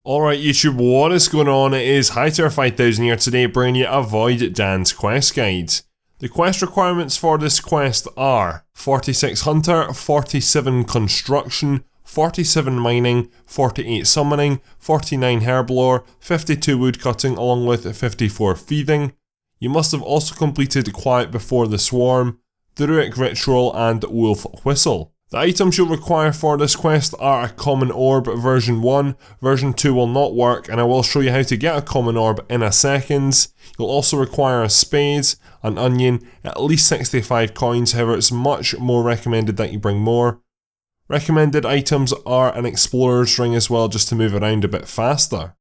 Alright YouTube, what is going on? It is HighTyr5000 here today bringing you a Void Dance quest guide. The quest requirements for this quest are 46 Hunter, 47 Construction, 47 Mining, 48 Summoning, 49 Herblore, 52 Woodcutting along with 54 Thieving. You must have also completed Quiet Before the Swarm, Druidic Ritual and Wolf Whistle. The items you'll require for this quest are a Common Orb version 1, version 2 will not work and I will show you how to get a Common Orb in a second. You'll also require a Spade, an Onion, at least 65 coins, however it's much more recommended that you bring more. Recommended items are an Explorer's Ring as well, just to move around a bit faster.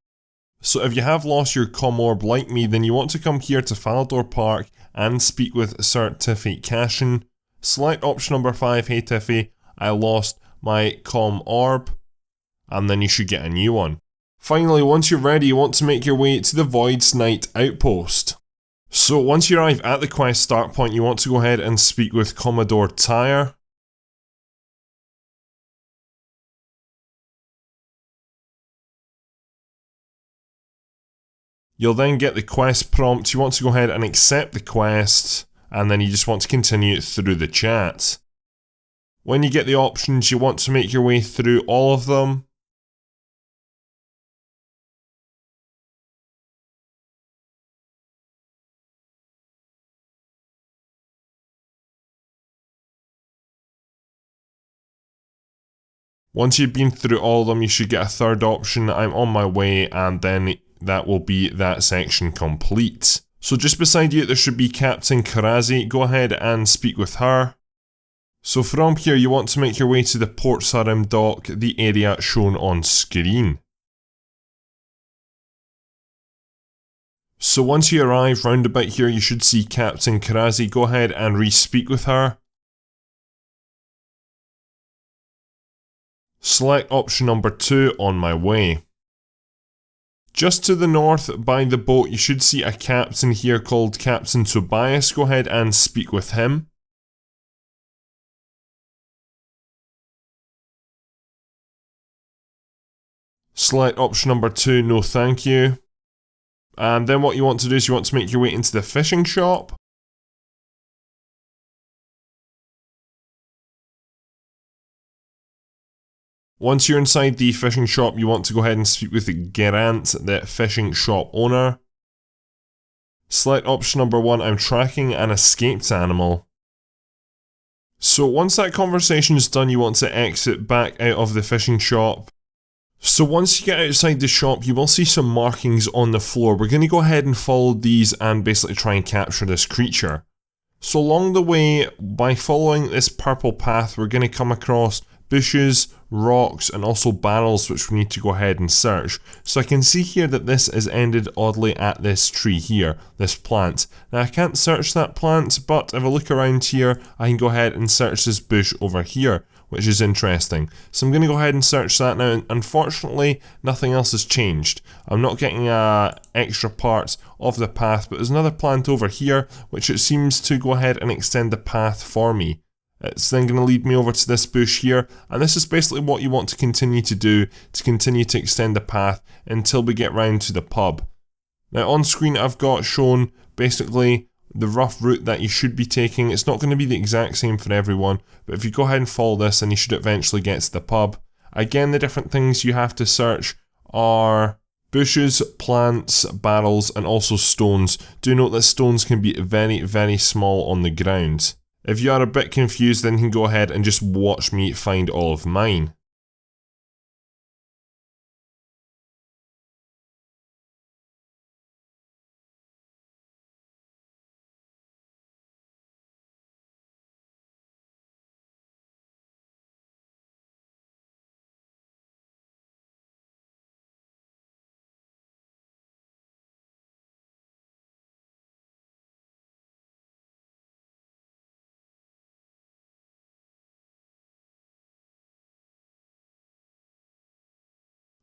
So if you have lost your Commorb like me, then you want to come here to Falador Park and speak with Sir Tiffy Cashin. Select option number 5, hey Tiffy, I lost my Commorb, and then you should get a new one. Finally, once you're ready, you want to make your way to the Void Knights Outpost. So once you arrive at the quest start point, you want to go ahead and speak with Commodore Tyr. You'll then get the quest prompt. You want to go ahead and accept the quest, and then you just want to continue through the chat. When you get the options, you want to make your way through all of them. Once you've been through all of them, you should get a third option, I'm on my way, and then that will be that section complete. So just beside you there should be Captain Korasi, go ahead and speak with her. So from here you want to make your way to the Port Sarim dock, the area shown on screen. So once you arrive round about here you should see Captain Korasi, go ahead and re-speak with her. Select option number 2, on my way. Just to the north by the boat you should see a captain here called Captain Tobias, go ahead and speak with him. Select option number 2, no thank you. And then what you want to do is you want to make your way into the fishing shop. Once you're inside the fishing shop, you want to go ahead and speak with Gerant, the fishing shop owner. Select option number 1, I'm tracking an escaped animal. So once that conversation is done, you want to exit back out of the fishing shop. So once you get outside the shop, you will see some markings on the floor. We're going to go ahead and follow these and basically try and capture this creature. So along the way, by following this purple path, we're going to come across bushes, rocks, and also barrels which we need to go ahead and search. So I can see here that this is ended oddly at this tree here, this plant. Now I can't search that plant, but if I look around here, I can go ahead and search this bush over here, which is interesting. So I'm going to go ahead and search that now, and unfortunately nothing else has changed. I'm not getting extra parts of the path, but there's another plant over here, which it seems to go ahead and extend the path for me. It's then going to lead me over to this bush here, and this is basically what you want to continue to do, to continue to extend the path until we get round to the pub. Now on screen I've got shown basically the rough route that you should be taking. It's not going to be the exact same for everyone, but if you go ahead and follow this then you should eventually get to the pub. Again, the different things you have to search are bushes, plants, barrels, and also stones. Do note that stones can be very, very small on the ground. If you are a bit confused, then you can go ahead and just watch me find all of mine.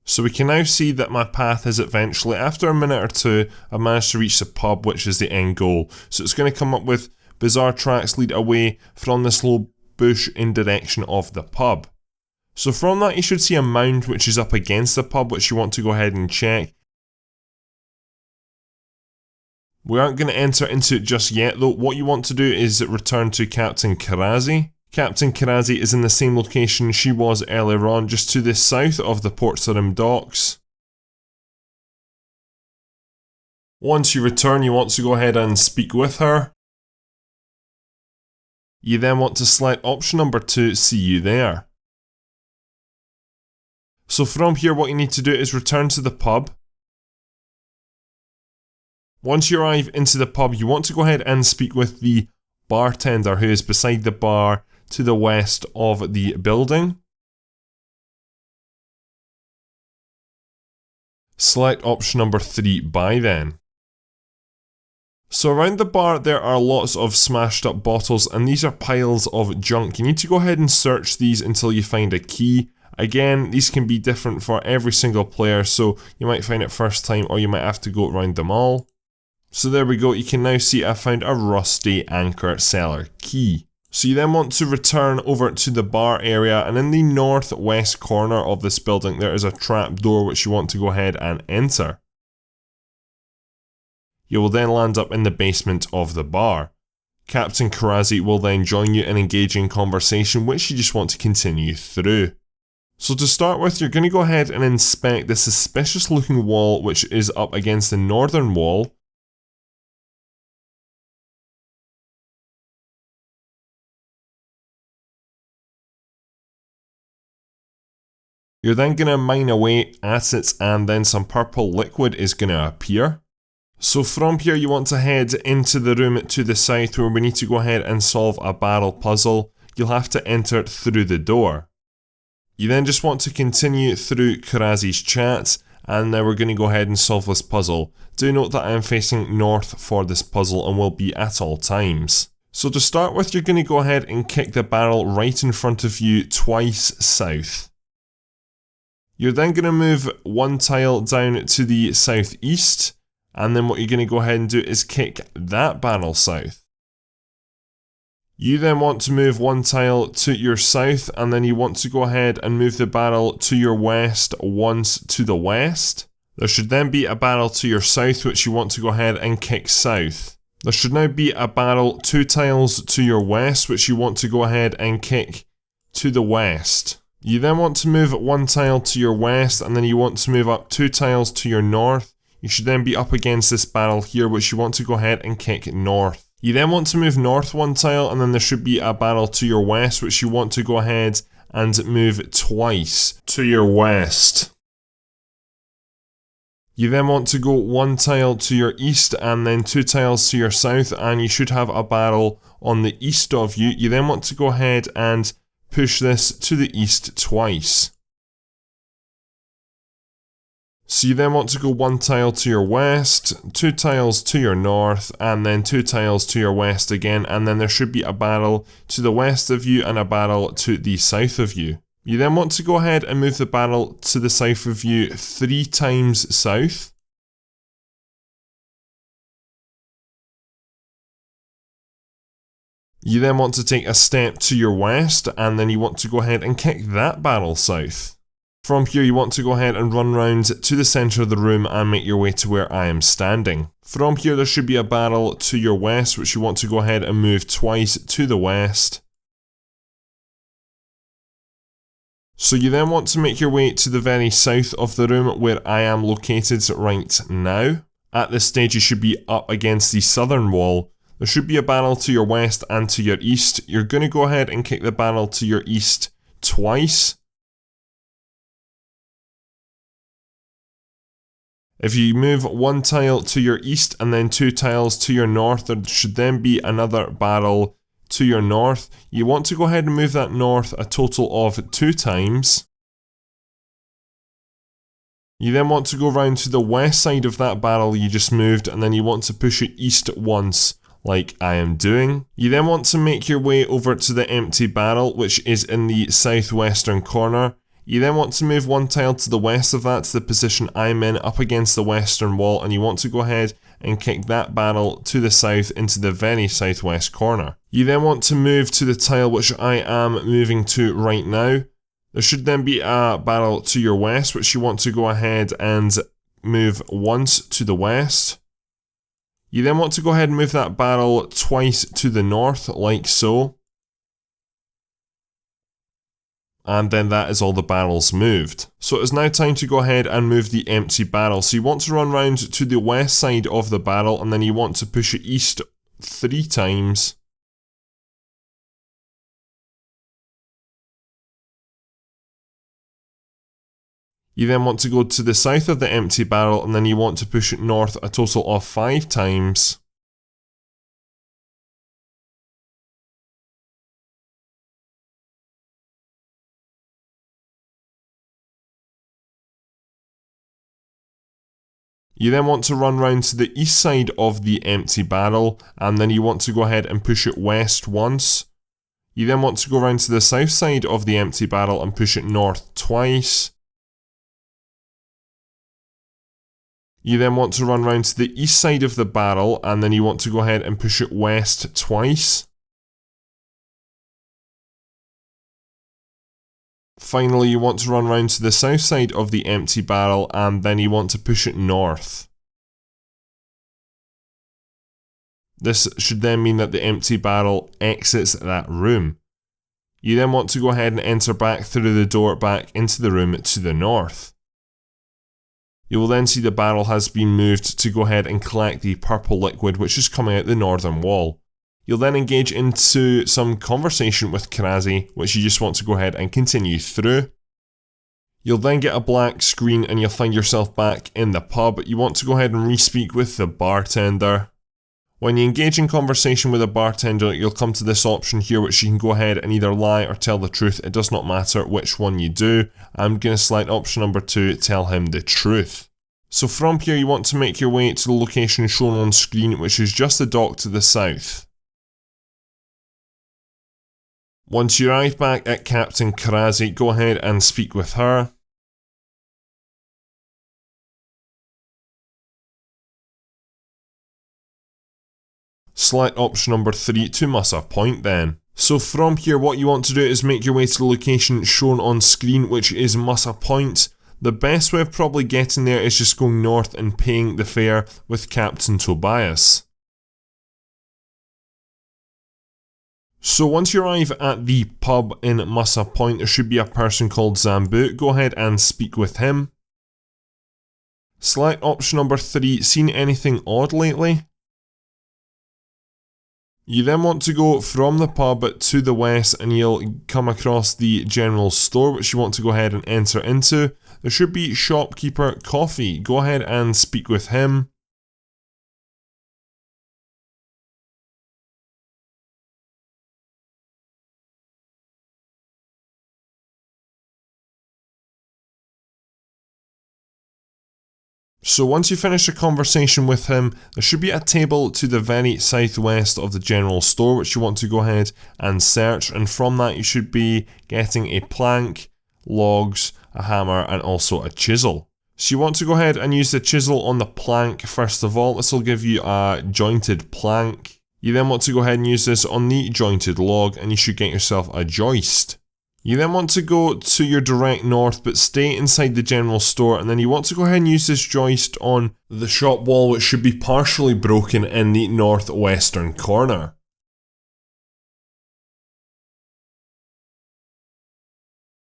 So we can now see that my path is eventually, after a minute or two, I've managed to reach the pub, which is the end goal. So it's going to come up with bizarre tracks lead away from this low bush in direction of the pub. So from that you should see a mound which is up against the pub which you want to go ahead and check. We aren't going to enter into it just yet though. What you want to do is return to Captain Korasi. Captain Korasi is in the same location she was earlier on, just to the south of the Port Sarim docks. Once you return, you want to go ahead and speak with her. You then want to select option number 2, see you there. So from here what you need to do is return to the pub. Once you arrive into the pub, you want to go ahead and speak with the bartender who is beside the bar to the west of the building. Select option number 3, buy then. So around the bar there are lots of smashed up bottles and these are piles of junk. You need to go ahead and search these until you find a key. Again, these can be different for every single player, so you might find it first time or you might have to go around them all. So there we go, you can now see I found a rusty anchor cellar key. So you then want to return over to the bar area, and in the northwest corner of this building there is a trap door which you want to go ahead and enter. You will then land up in the basement of the bar. Captain Korasi will then join you in engaging conversation which you just want to continue through. So to start with, you're going to go ahead and inspect the suspicious looking wall which is up against the northern wall. You're then going to mine away at it and then some purple liquid is going to appear. So from here you want to head into the room to the south where we need to go ahead and solve a barrel puzzle. You'll have to enter through the door. You then just want to continue through Korasi's chat, and now we're going to go ahead and solve this puzzle. Do note that I am facing north for this puzzle and will be at all times. So to start with, you're going to go ahead and kick the barrel right in front of you twice south. You're then going to move one tile down to the southeast, and then what you're going to go ahead and do is kick that barrel south. You then want to move one tile to your south, and then you want to go ahead and move the barrel to your west once to the west. There should then be a barrel to your south which you want to go ahead and kick south. There should now be a barrel 2 tiles to your west which you want to go ahead and kick to the west. You then want to move 1 tile to your west, and then you want to move up 2 tiles to your north. You should then be up against this barrel here which you want to go ahead and kick north. You then want to move north 1 tile, and then there should be a barrel to your west which you want to go ahead and move twice to your west. You then want to go 1 tile to your east and then 2 tiles to your south, and you should have a barrel on the east of you. You then want to go ahead and push this to the east twice. So you then want to go 1 tile to your west, 2 tiles to your north, and then 2 tiles to your west again, and then there should be a barrel to the west of you and a barrel to the south of you. You then want to go ahead and move the barrel to the south of you 3 times south. You then want to take a step to your west, and then you want to go ahead and kick that barrel south. From here you want to go ahead and run round to the centre of the room and make your way to where I am standing. From here there should be a barrel to your west which you want to go ahead and move twice to the west. So you then want to make your way to the very south of the room where I am located right now. At this stage you should be up against the southern wall. There should be a barrel to your west and to your east. You're going to go ahead and kick the barrel to your east twice. If you move 1 tile to your east and then 2 tiles to your north, there should then be another barrel to your north. You want to go ahead and move that north a total of 2 times. You then want to go round to the west side of that barrel you just moved, and then you want to push it east once, like I am doing. You then want to make your way over to the empty barrel which is in the southwestern corner. You then want to move 1 tile to the west of that to the position I'm in up against the western wall, and you want to go ahead and kick that barrel to the south into the very southwest corner. You then want to move to the tile which I am moving to right now. There should then be a barrel to your west, which you want to go ahead and move once to the west. You then want to go ahead and move that barrel twice to the north, like so. And then that is all the barrels moved. So it is now time to go ahead and move the empty barrel. So you want to run round to the west side of the barrel, and then you want to push it east 3 times. You then want to go to the south of the empty barrel, and then you want to push it north a total of 5 times. You then want to run round to the east side of the empty barrel, and then you want to go ahead and push it west once. You then want to go around to the south side of the empty barrel and push it north twice. You then want to run round to the east side of the barrel, and then you want to go ahead and push it west twice. Finally, you want to run round to the south side of the empty barrel, and then you want to push it north. This should then mean that the empty barrel exits that room. You then want to go ahead and enter back through the door back into the room to the north. You will then see the barrel has been moved to go ahead and collect the purple liquid which is coming out the northern wall. You'll then engage into some conversation with Korasi, which you just want to go ahead and continue through. You'll then get a black screen and you'll find yourself back in the pub. You want to go ahead and re-speak with the bartender. When you engage in conversation with a bartender, you'll come to this option here which you can go ahead and either lie or tell the truth. It does not matter which one you do. I'm going to select option number 2, tell him the truth. So from here you want to make your way to the location shown on screen, which is just the dock to the south. Once you arrive back at Captain Korasi, go ahead and speak with her. Select option number 3 to Musa Point then. So from here what you want to do is make your way to the location shown on screen, which is Musa Point. The best way of probably getting there is just going north and paying the fare with Captain Tobias. So once you arrive at the pub in Musa Point, there should be a person called Zambu. Go ahead and speak with him. Select option number 3, seen anything odd lately? You then want to go from the pub to the west and you'll come across the general store which you want to go ahead and enter into. There should be shopkeeper Coffee. Go ahead and speak with him. So once you finish a conversation with him, there should be a table to the very southwest of the general store which you want to go ahead and search, and from that you should be getting a plank, logs, a hammer and also a chisel. So you want to go ahead and use the chisel on the plank first of all. This will give you a jointed plank. You then want to go ahead and use this on the jointed log and you should get yourself a joist. You then want to go to your direct north but stay inside the general store, and then you want to go ahead and use this joist on the shop wall which should be partially broken in the northwestern corner.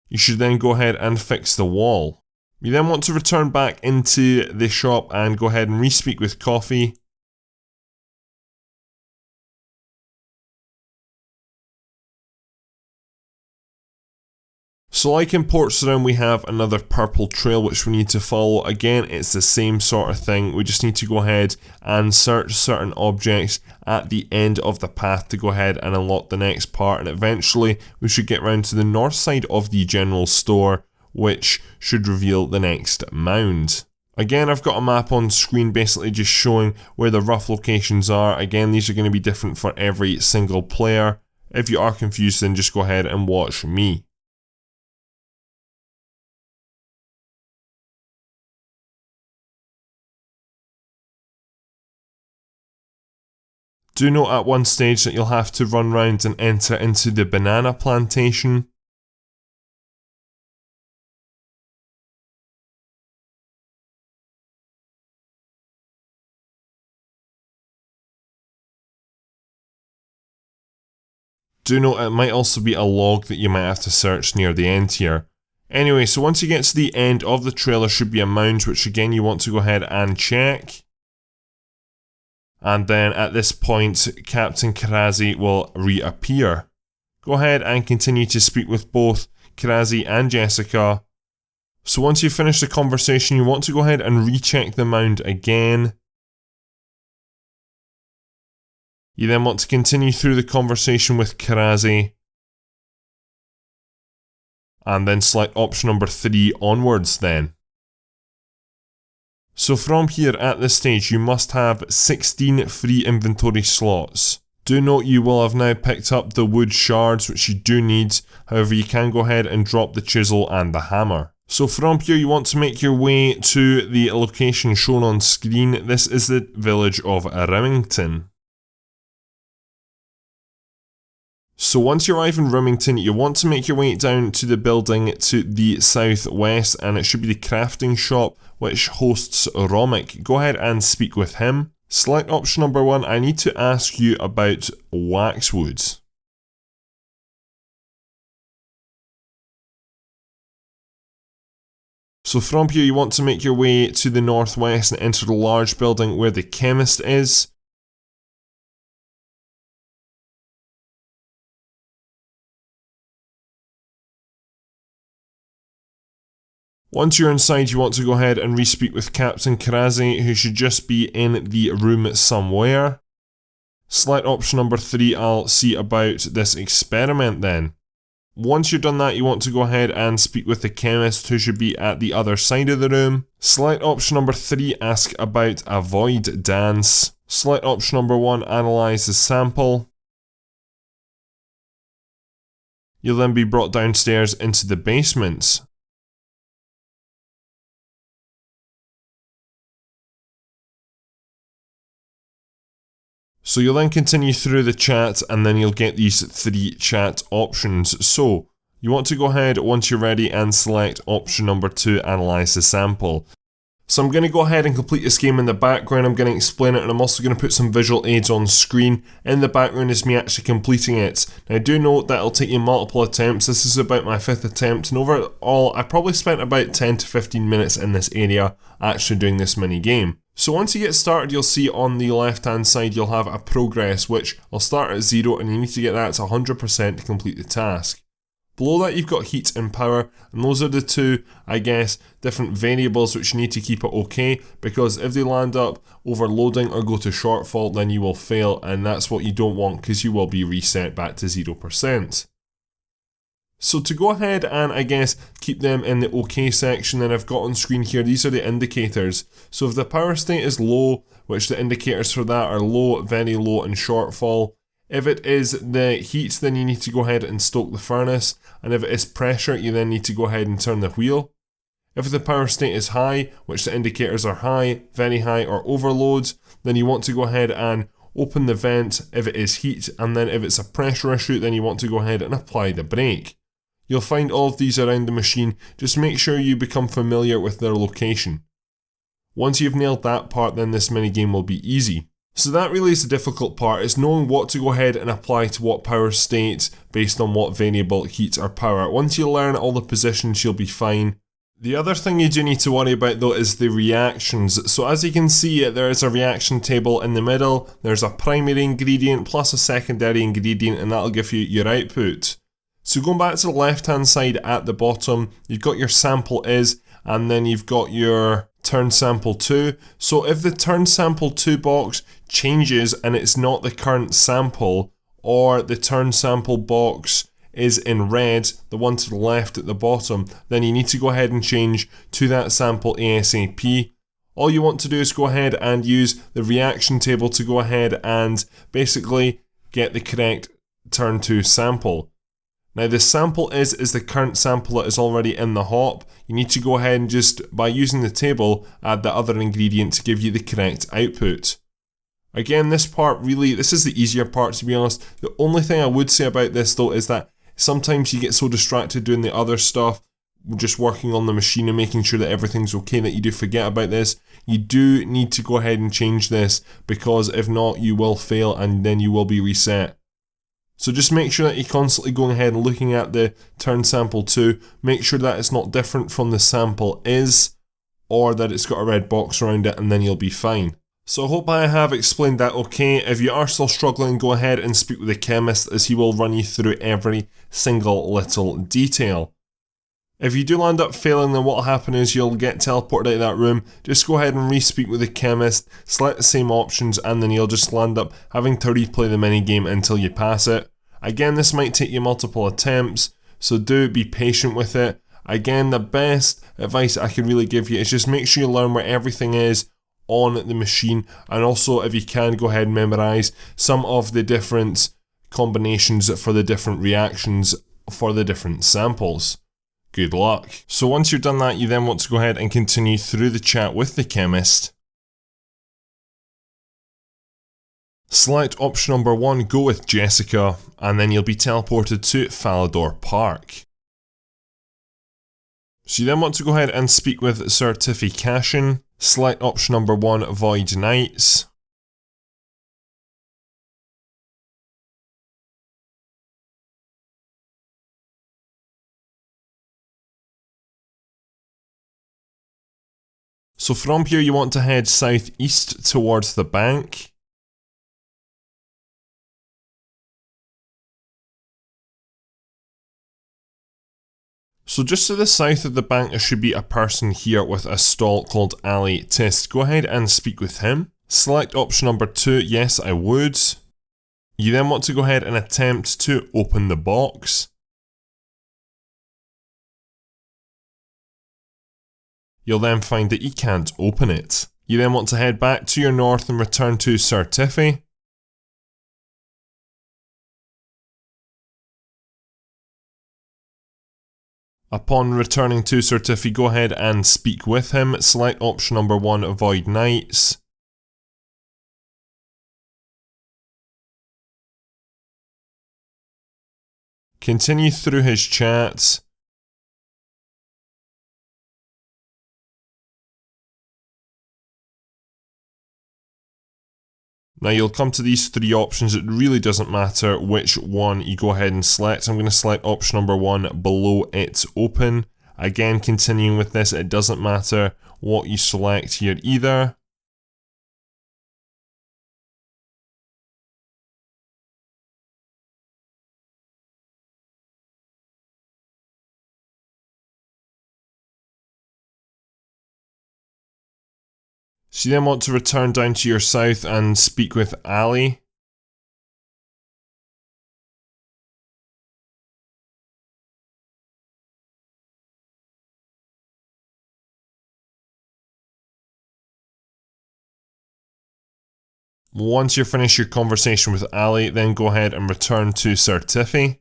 You should then go ahead and fix the wall. You then want to return back into the shop and go ahead and re-speak with Coffee. So like in Port Sarim, we have another purple trail which we need to follow. Again, it's the same sort of thing. We just need to go ahead and search certain objects at the end of the path to go ahead and unlock the next part, and eventually we should get round to the north side of the general store, which should reveal the next mound. Again, I've got a map on screen basically just showing where the rough locations are. Again, these are going to be different for every single player. If you are confused, then just go ahead and watch me. Do note at one stage that you'll have to run round and enter into the banana plantation. Do note it might also be a log that you might have to search near the end here. Anyway, so once you get to the end of the trail, there should be a mound, which again you want to go ahead and check. And then at this point, Captain Korasi will reappear. Go ahead and continue to speak with both Korasi and Jessika. So once you've finished the conversation, you want to go ahead and recheck the mound again. You then want to continue through the conversation with Korasi. And then select option number 3 onwards then. So from here at this stage you must have 16 free inventory slots. Do note you will have now picked up the wood shards, which you do need, however you can go ahead and drop the chisel and the hammer. So from here you want to make your way to the location shown on screen. This is the village of Remington. So once you arrive in Remington, you want to make your way down to the building to the southwest, and it should be the crafting shop which hosts Romic. Go ahead and speak with him. Select option number 1. I need to ask you about waxwood. So from here you want to make your way to the northwest and enter the large building where the chemist is. Once you're inside, you want to go ahead and re-speak with Captain Korasi, who should just be in the room somewhere. Select option number 3, I'll see about this experiment then. Once you've done that, you want to go ahead and speak with the chemist, who should be at the other side of the room. Select option number 3, ask about a void dance. Select option number 1, analyse the sample. You'll then be brought downstairs into the basement. So you'll then continue through the chat and then you'll get these 3 chat options. So you want to go ahead once you're ready and select option number 2, analyse the sample. So I'm going to go ahead and complete this game in the background. I'm going to explain it, and I'm also going to put some visual aids on screen. In the background is me actually completing it. Now do note that it'll take you multiple attempts. This is about my 5th attempt, and overall I probably spent about 10 to 15 minutes in this area actually doing this mini game. So once you get started, you'll see on the left hand side you'll have a progress, which will start at 0 and you need to get that to 100% to complete the task. Below that you've got heat and power, and those are the 2, I guess, different variables which you need to keep it okay, because if they land up overloading or go to shortfall then you will fail, and that's what you don't want because you will be reset back to 0%. So to go ahead and, I guess, keep them in the OK section, then I've got on screen here, these are the indicators. So if the power state is low, which the indicators for that are low, very low and shortfall. If it is the heat, then you need to go ahead and stoke the furnace. And if it is pressure, you then need to go ahead and turn the wheel. If the power state is high, which the indicators are high, very high or overload, then you want to go ahead and open the vent if it is heat. And then if it's a pressure issue, then you want to go ahead and apply the brake. You'll find all of these around the machine, just make sure you become familiar with their location. Once you've nailed that part, then this minigame will be easy. So that really is the difficult part, is knowing what to go ahead and apply to what power state based on what variable, heat or power. Once you learn all the positions, you'll be fine. The other thing you do need to worry about though is the reactions. So as you can see, there is a reaction table in the middle, there's a primary ingredient plus a secondary ingredient, and that'll give you your output. So going back to the left hand side at the bottom, you've got your sample is, and then you've got your turn sample 2. So if the turn sample 2 box changes and it's not the current sample, or the turn sample box is in red, the one to the left at the bottom, then you need to go ahead and change to that sample ASAP. All you want to do is go ahead and use the reaction table to go ahead and basically get the correct turn to sample. Now the sample is the current sample that is already in the hop. You need to go ahead and just, by using the table, add the other ingredient to give you the correct output. Again, this part really, this is the easier part to be honest. The only thing I would say about this though is that sometimes you get so distracted doing the other stuff, just working on the machine and making sure that everything's okay, that you do forget about this. You do need to go ahead and change this, because if not you will fail and then you will be reset. So just make sure that you're constantly going ahead and looking at the turn sample 2. Make sure that it's not different from the sample is, or that it's got a red box around it, and then you'll be fine. So I hope I have explained that okay. If you are still struggling, go ahead and speak with the chemist, as he will run you through every single little detail. If you do land up failing, then what will happen is you'll get teleported out of that room. Just go ahead and re-speak with the chemist, select the same options, and then you'll just land up having to replay the minigame until you pass it. Again, this might take you multiple attempts, so do be patient with it. Again, the best advice I can really give you is just make sure you learn where everything is on the machine, and also if you can, go ahead and memorize some of the different combinations for the different reactions for the different samples. Good luck. So once you're done that, you then want to go ahead and continue through the chat with the chemist. Select option number 1, go with Jessika, and then you'll be teleported to Falador Park. So you then want to go ahead and speak with Sir Tiffy Cashin. Select option number 1, Void Knights. So from here you want to head southeast towards the bank. So just to the south of the bank there should be a person here with a stall called Analyse. Go ahead and speak with him. Select option number 2, yes I would. You then want to go ahead and attempt to open the box. You'll then find that you can't open it. You then want to head back to your north and return to Sir Tiffy. Upon returning to Sir Tiffy, go ahead and speak with him. Select option number 1, Void Knights. Continue through his chat. Now you'll come to these 3 options. It really doesn't matter which one you go ahead and select. I'm going to select option number 1, below it open. Again, continuing with this, it doesn't matter what you select here either. So you then want to return down to your south and speak with Ali. Once you're finished your conversation with Ali, then go ahead and return to Sir Tiffy.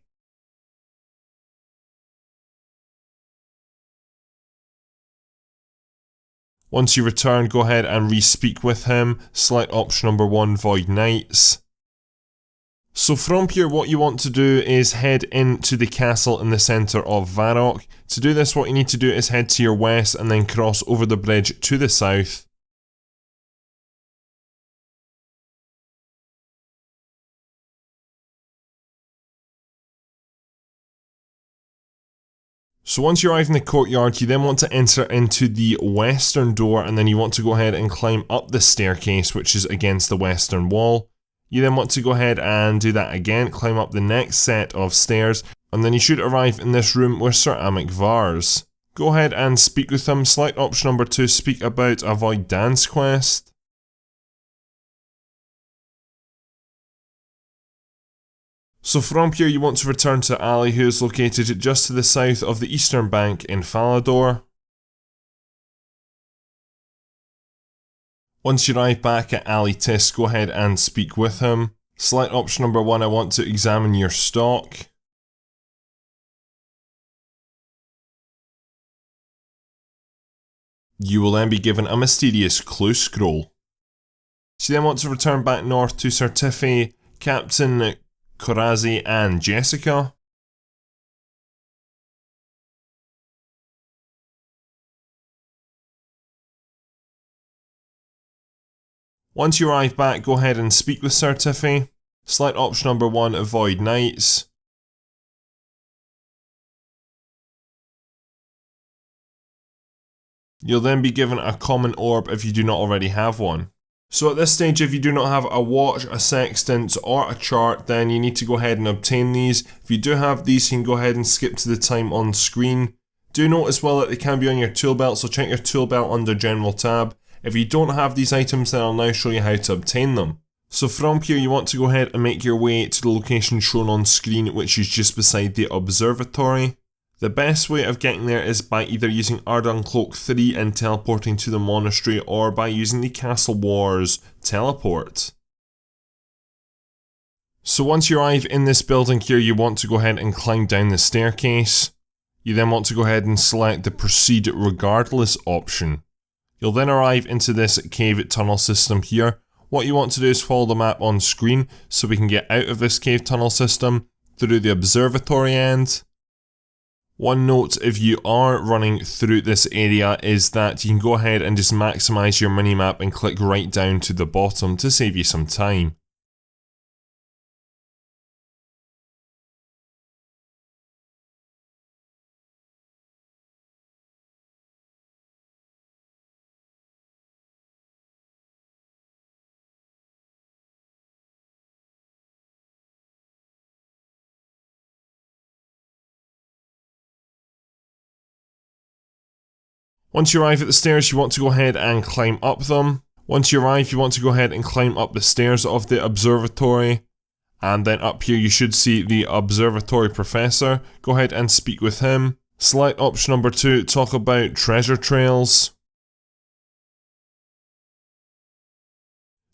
Once you return, go ahead and re-speak with him. Select option number 1, Void Knights. So from here, what you want to do is head into the castle in the centre of Varrock. To do this, what you need to do is head to your west and then cross over the bridge to the south. So once you arrive in the courtyard, you then want to enter into the western door, and then you want to go ahead and climb up the staircase, which is against the western wall. You then want to go ahead and do that again, climb up the next set of stairs, and then you should arrive in this room with Sir Amic Vars. Go ahead and speak with him. Select option number 2, speak about a Void Dance quest. So from here you want to return to Ali, who is located just to the south of the eastern bank in Falador. Once you arrive back at Analyse, go ahead and speak with him. Select option number 1, I want to examine your stock. You will then be given a mysterious clue scroll. So you then want to return back north to Sir Tiffy, Captain Korasi and Jessika. Once you arrive back, go ahead and speak with Sir Tiffy. Select option number 1, Void Knights. You'll then be given a common orb if you do not already have one. So at this stage, if you do not have a watch, a sextant, or a chart, then you need to go ahead and obtain these. If you do have these, you can go ahead and skip to the time on screen. Do note as well that they can be on your tool belt, so check your tool belt under General tab. If you don't have these items, then I'll now show you how to obtain them. So from here, you want to go ahead and make your way to the location shown on screen, which is just beside the observatory. The best way of getting there is by either using Ardun Cloak 3 and teleporting to the monastery, or by using the Castle Wars teleport. So once you arrive in this building here, you want to go ahead and climb down the staircase. You then want to go ahead and select the Proceed Regardless option. You'll then arrive into this cave tunnel system here. What you want to do is follow the map on screen so we can get out of this cave tunnel system through the observatory end. One note if you are running through this area is that you can go ahead and just maximize your minimap and click right down to the bottom to save you some time. Once you arrive at the stairs, you want to go ahead and climb up them. Once you arrive, you want to go ahead and climb up the stairs of the observatory. And then up here you should see the observatory professor. Go ahead and speak with him. Select option number 2, talk about treasure trails.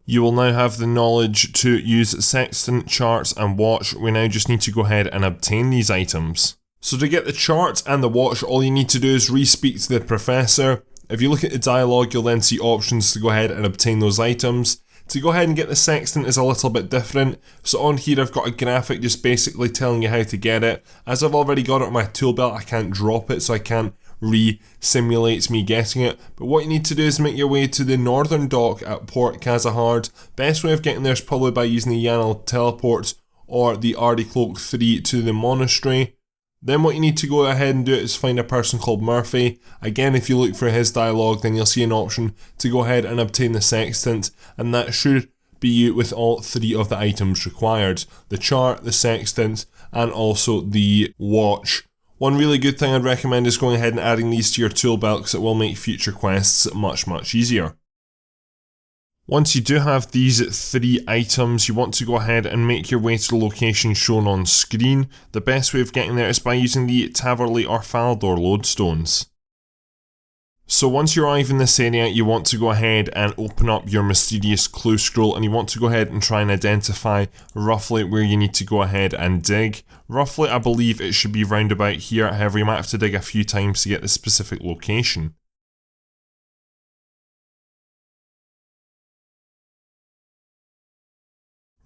You will now have the knowledge to use sextant, charts and watch. We now just need to go ahead and obtain these items. So to get the chart and the watch, all you need to do is re-speak to the professor. If you look at the dialogue, you'll then see options to go ahead and obtain those items. To go ahead and get the sextant is a little bit different. So on here I've got a graphic just basically telling you how to get it. As I've already got it on my tool belt, I can't drop it, so I can't re-simulate me getting it. But what you need to do is make your way to the northern dock at Port Kazahard. Best way of getting there is probably by using the Yanal teleport or the Ardun Cloak 3 to the monastery. Then what you need to go ahead and do is find a person called Murphy. Again, if you look for his dialogue, then you'll see an option to go ahead and obtain the sextant, and that should be you with all 3 of the items required. The chart, the sextant, and also the watch. One really good thing I'd recommend is going ahead and adding these to your tool belt, because it will make future quests much easier. Once you do have these 3 items, you want to go ahead and make your way to the location shown on screen. The best way of getting there is by using the Taverley or Falador lodestones. So once you arrive in this area, you want to go ahead and open up your mysterious clue scroll, and you want to go ahead and try and identify roughly where you need to go ahead and dig. Roughly, I believe it should be round about here, however you might have to dig a few times to get the specific location.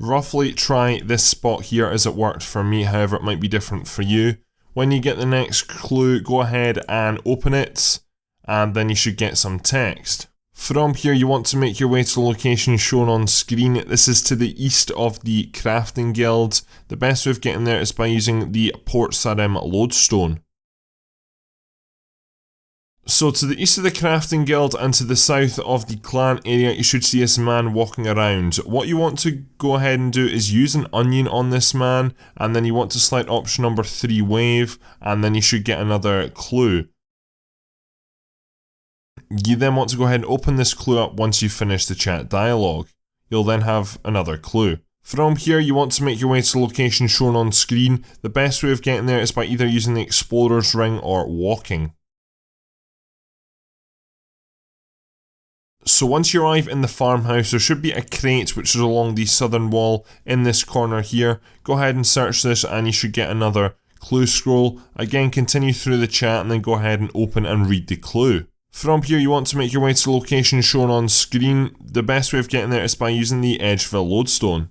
Roughly try this spot here as it worked for me, however it might be different for you. When you get the next clue, go ahead and open it, and then you should get some text. From here you want to make your way to the location shown on screen. This is to the east of the Crafting Guild. The best way of getting there is by using the Port Sarim lodestone. So to the east of the Crafting Guild and to the south of the clan area, you should see this man walking around. What you want to go ahead and do is use an onion on this man, and then you want to select option number 3, wave, and then you should get another clue. You then want to go ahead and open this clue up once you've finished the chat dialogue. You'll then have another clue. From here you want to make your way to the location shown on screen. The best way of getting there is by either using the Explorer's Ring or walking. So once you arrive in the farmhouse, there should be a crate which is along the southern wall in this corner here. Go ahead and search this and you should get another clue scroll. Again, continue through the chat and then go ahead and open and read the clue. From here you want to make your way to the location shown on screen. The best way of getting there is by using the Edgeville lodestone.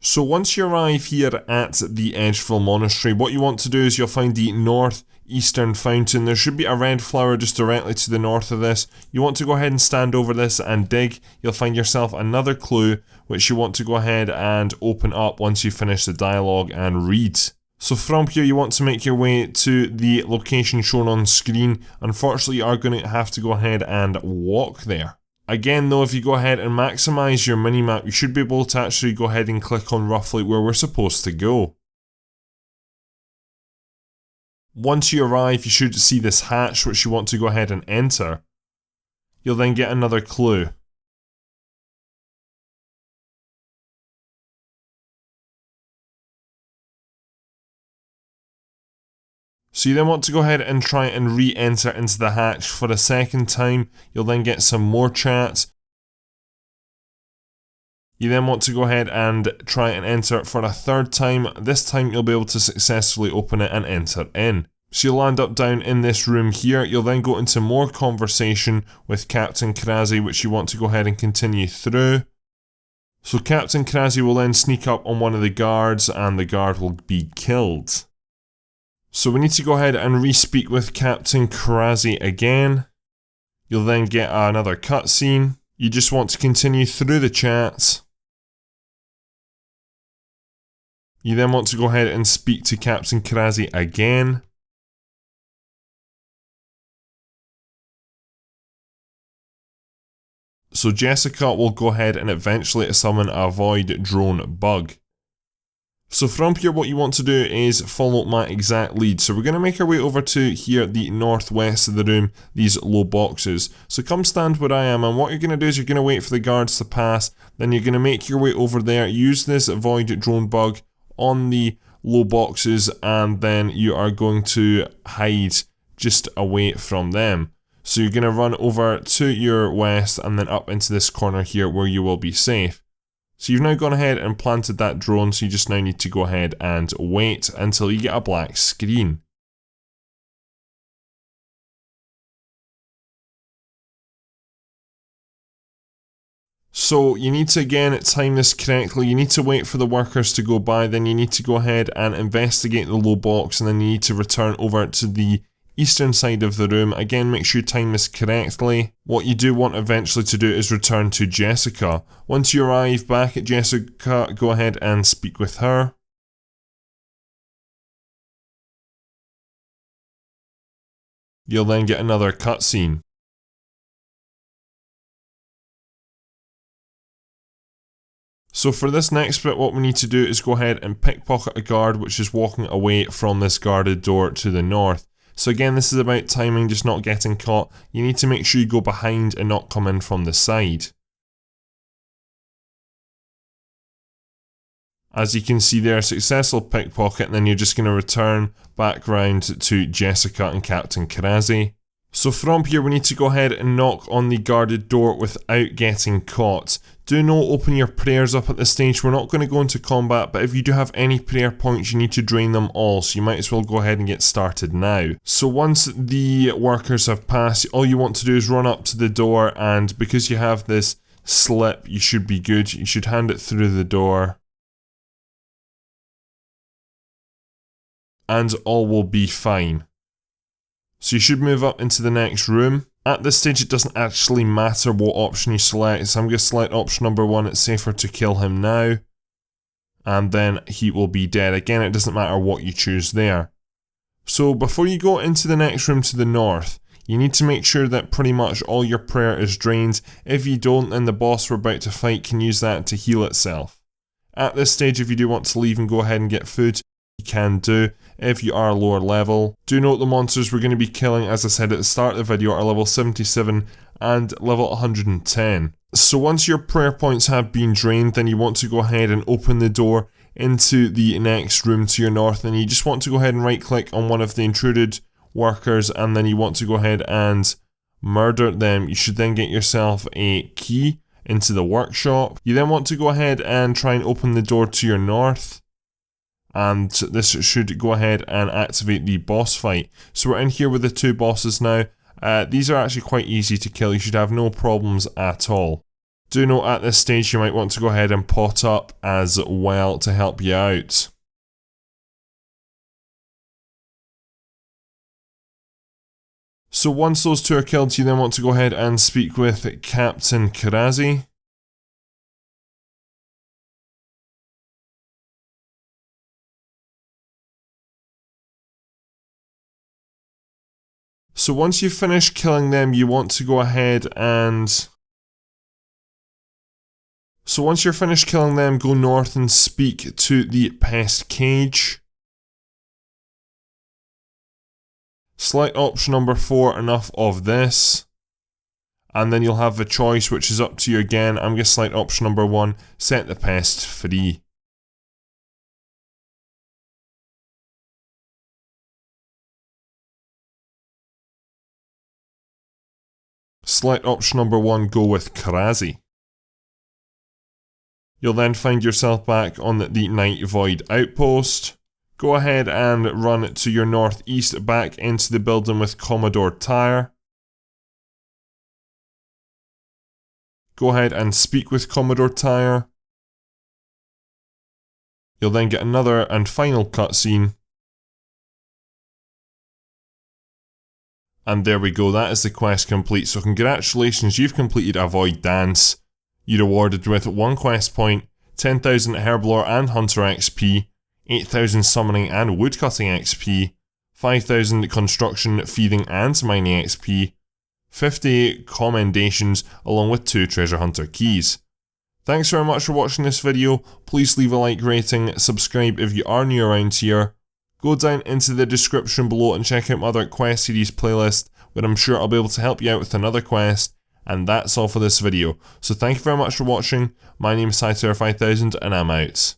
So once you arrive here at the Edgeville Monastery, what you want to do is you'll find the northeastern fountain. There should be a red flower just directly to the north of this. You want to go ahead and stand over this and dig. You'll find yourself another clue, which you want to go ahead and open up once you finish the dialogue and read. So from here you want to make your way to the location shown on screen. Unfortunately you are going to have to go ahead and walk there. Again though, if you go ahead and maximise your minimap, you should be able to actually go ahead and click on roughly where we're supposed to go. Once you arrive, you should see this hatch which you want to go ahead and enter. You'll then get another clue. So you then want to go ahead and try and re-enter into the hatch for a second time. You'll then get some more chat. You then want to go ahead and try and enter for a third time. This time you'll be able to successfully open it and enter in. So you'll land up down in this room here. You'll then go into more conversation with Captain Korasi, which you want to go ahead and continue through. So Captain Korasi will then sneak up on one of the guards and the guard will be killed. So we need to go ahead and re-speak with Captain Korasi again. You'll then get another cutscene. You just want to continue through the chat. You then want to go ahead and speak to Captain Korasi again. So Jessika will go ahead and eventually summon a void drone bug. So from here what you want to do is follow my exact lead. So we're going to make our way over to here, the northwest of the room, these low boxes. So come stand where I am, and what you're going to do is you're going to wait for the guards to pass, then you're going to make your way over there, use this void drone bug on the low boxes, and then you are going to hide just away from them. So you're going to run over to your west and then up into this corner here where you will be safe. So you've now gone ahead and planted that drone, so you just now need to go ahead and wait until you get a black screen. So you need to again time this correctly. You need to wait for the workers to go by, then you need to go ahead and investigate the low box, and then you need to return over to the eastern side of the room. Again, make sure you time this correctly. What you do want eventually to do is return to Jessika. Once you arrive back at Jessika, go ahead and speak with her. You'll then get another cutscene. So for this next bit, what we need to do is go ahead and pickpocket a guard which is walking away from this guarded door to the north. So again, this is about timing, just not getting caught. You need to make sure you go behind and not come in from the side. As you can see there, successful pickpocket, and then you're just going to return back round to Jessika and Captain Korasi. So from here we need to go ahead and knock on the guarded door without getting caught. Do not open your prayers up at this stage. We're not going to go into combat, but if you do have any prayer points you need to drain them all, so you might as well go ahead and get started now. So once the workers have passed, all you want to do is run up to the door, and because you have this slip you should be good. You should hand it through the door. And all will be fine. So you should move up into the next room. At this stage it doesn't actually matter what option you select, so I'm going to select option number 1, it's safer to kill him now. And then he will be dead. Again, it doesn't matter what you choose there. So before you go into the next room to the north, you need to make sure that pretty much all your prayer is drained. If you don't, then the boss we're about to fight can use that to heal itself. At this stage, if you do want to leave and go ahead and get food, you can do if you are lower level. Do note the monsters we're going to be killing, as I said at the start of the video, are level 77 and level 110. So once your prayer points have been drained, then you want to go ahead and open the door into the next room to your north, and you just want to go ahead and right click on one of the intruded workers, and then you want to go ahead and murder them. You should then get yourself a key into the workshop. You then want to go ahead and try and open the door to your north, and this should go ahead and activate the boss fight. So we're in here with the two bosses now. These are actually quite easy to kill. You should have no problems at all. Do note at this stage you might want to go ahead and pot up as well to help you out. So once those two are killed, you then want to go ahead and speak with Captain Korasi. So once you've finished killing them, you want to go ahead and... So once you're finished killing them, go north and speak to the pest cage. Select option number 4, enough of this. And then you'll have the choice, which is up to you again. I'm going to select option number 1, set the pest free. Select option number 1, go with Korasi. You'll then find yourself back on the Night Void Outpost. Go ahead and run to your northeast back into the building with Commodore Tyr. Go ahead and speak with Commodore Tyr. You'll then get another and final cutscene. And there we go, that is the quest complete. So congratulations, you've completed a Void Dance. You're rewarded with 1 quest point, 10,000 Herblore and Hunter XP, 8,000 Summoning and Woodcutting XP, 5,000 Construction, Thieving and Mining XP, 50 Commendations along with 2 Treasure Hunter keys. Thanks very much for watching this video. Please leave a like rating, subscribe if you are new around here. Go down into the description below and check out my other quest series playlist, where I'm sure I'll be able to help you out with another quest. And that's all for this video. So thank you very much for watching. My name is Tyr5000 and I'm out.